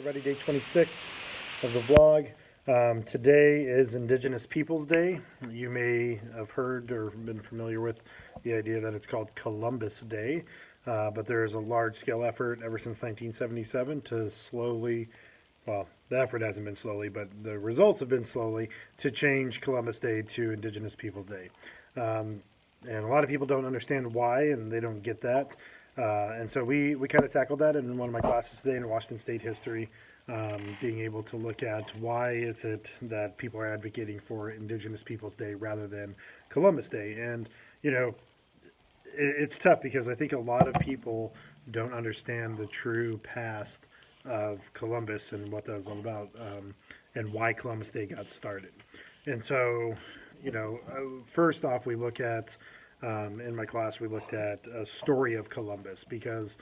Everybody, day 26 of the vlog. Today is Indigenous Peoples Day. You may have heard or been familiar with the idea that it's called Columbus Day, but there is a large-scale effort ever since 1977 to slowly, well, the effort hasn't been slowly, but the results have been slowly, to change Columbus Day to Indigenous Peoples Day. And a lot of people don't understand why, and they don't get that. And so we kind of tackled that in one of my classes today in Washington State history, being able to look at why is it that people are advocating for Indigenous Peoples Day rather than Columbus Day. And, you know, it's tough because I think a lot of people don't understand the true past of Columbus and what that was all about, and why Columbus Day got started. And so, first off, we look at in my class, we looked at a story of Columbus because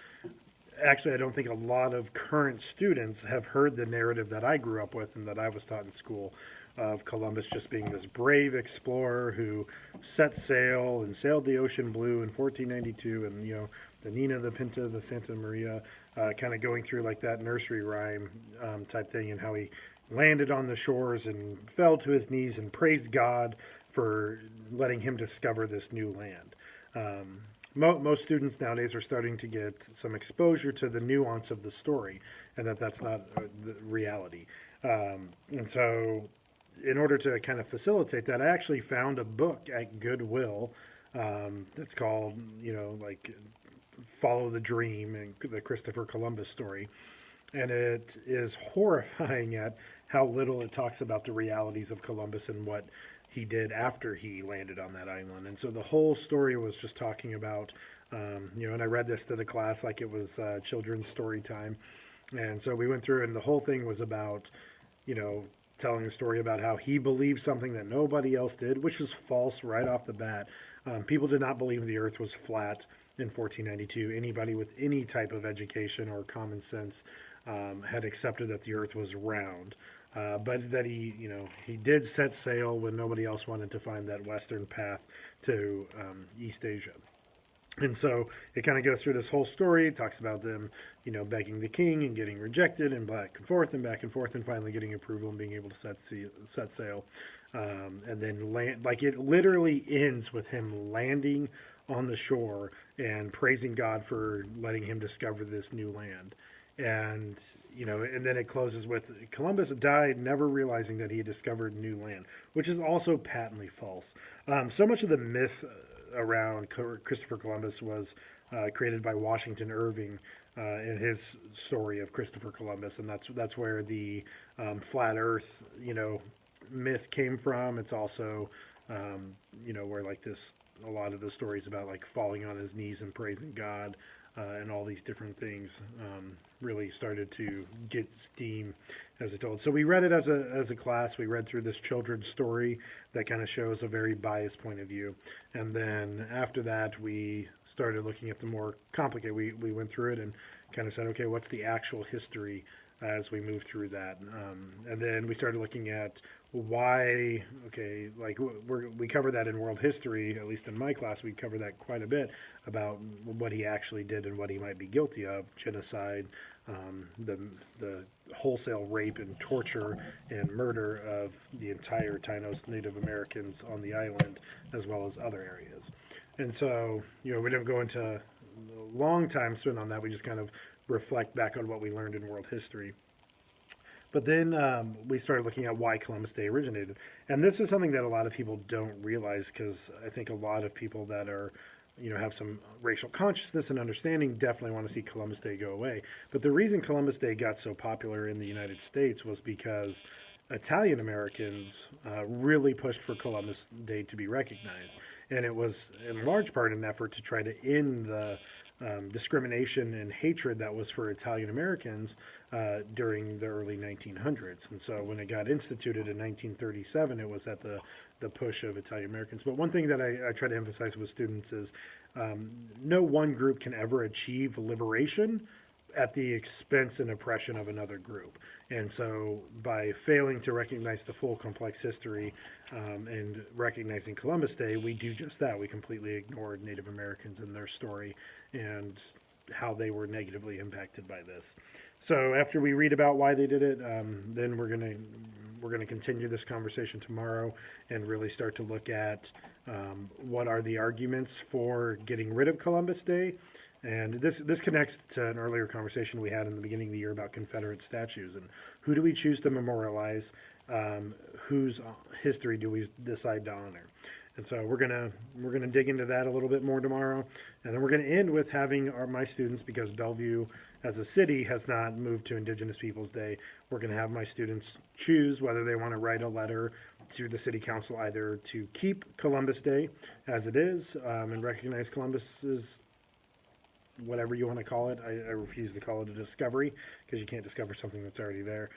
actually, I don't think a lot of current students have heard the narrative that I grew up with and that I was taught in school of Columbus just being this brave explorer who set sail and sailed the ocean blue in 1492, and the Nina, the Pinta, the Santa Maria, kind of going through like that nursery rhyme type thing, and how he landed on the shores and fell to his knees and praised God for letting him discover this new land. Most students nowadays are starting to get some exposure to the nuance of the story, and that's not the reality. And so, in order to kind of facilitate that, I actually found a book at Goodwill that's called, Follow the Dream and the Christopher Columbus story. And it is horrifying at how little it talks about the realities of Columbus and what he did after he landed on that island. And so the whole story was just talking about, and I read this to the class like it was children's story time. And so we went through, and the whole thing was about, telling a story about how he believed something that nobody else did, which is false right off the bat. People did not believe the earth was flat in 1492. Anybody with any type of education or common sense had accepted that the earth was round. But that he did set sail when nobody else wanted to find that western path to East Asia. And so it kind of goes through this whole story. It talks about them, begging the king and getting rejected and back and forth and finally getting approval and being able to set sail. And then land, like it literally ends with him landing on the shore and praising God for letting him discover this new land. And and then it closes with Columbus died never realizing that he had discovered new land, which is also patently false. So much of the myth around Christopher Columbus was created by Washington Irving in his story of Christopher Columbus, and that's where the flat Earth myth came from. It's also where like this, a lot of the stories about like falling on his knees and praising God and all these different things really started to get steam as it told. So we read it as a class. We read through this children's story that kind of shows a very biased point of view. And then after that, we started looking at the more complicated. We went through it and kind of said, okay, what's the actual history as we move through that? And then we started looking at why, okay, like we cover that in world history, at least in my class, we cover that quite a bit about what he actually did and what he might be guilty of: genocide, the wholesale rape and torture and murder of the entire Taínos Native Americans on the island, as well as other areas. And so, we didn't go into a long time spent on that. We just kind of reflect back on what we learned in world history. But then we started looking at why Columbus Day originated. And this is something that a lot of people don't realize, because I think a lot of people that are, have some racial consciousness and understanding definitely want to see Columbus Day go away. But the reason Columbus Day got so popular in the United States was because Italian Americans really pushed for Columbus Day to be recognized. And it was in large part an effort to try to end the discrimination and hatred that was for Italian Americans during the early 1900s. And so when it got instituted in 1937, it was at the push of Italian Americans. But one thing that I try to emphasize with students is no one group can ever achieve liberation at the expense and oppression of another group. And so by failing to recognize the full complex history and recognizing Columbus Day, we do just that. We completely ignored Native Americans and their story. And how they were negatively impacted by this. So after we read about why they did it, then we're gonna continue this conversation tomorrow and really start to look at what are the arguments for getting rid of Columbus Day. And this connects to an earlier conversation we had in the beginning of the year about Confederate statues and who do we choose to memorialize, whose history do we decide to honor. And so we're gonna dig into that a little bit more tomorrow, and then we're gonna end with having my students, because Bellevue as a city has not moved to Indigenous Peoples Day. We're gonna have my students choose whether they want to write a letter to the city council either to keep Columbus Day as it is and recognize Columbus's whatever you want to call it. I refuse to call it a discovery because you can't discover something that's already there.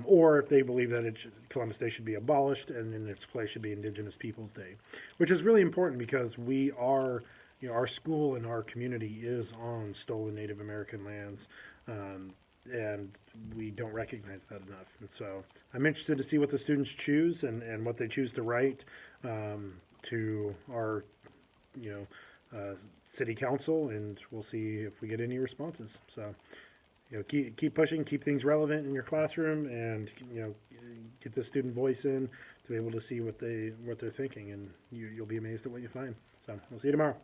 Or if they believe that Columbus Day should be abolished and in its place should be Indigenous Peoples Day, which is really important because we are, our school and our community is on stolen Native American lands. And we don't recognize that enough. And so I'm interested to see what the students choose and what they choose to write to our, city council, and we'll see if we get any responses. So, keep pushing, keep things relevant in your classroom, and get the student voice in to be able to see what they're thinking, and you'll be amazed at what you find. So we'll see you tomorrow.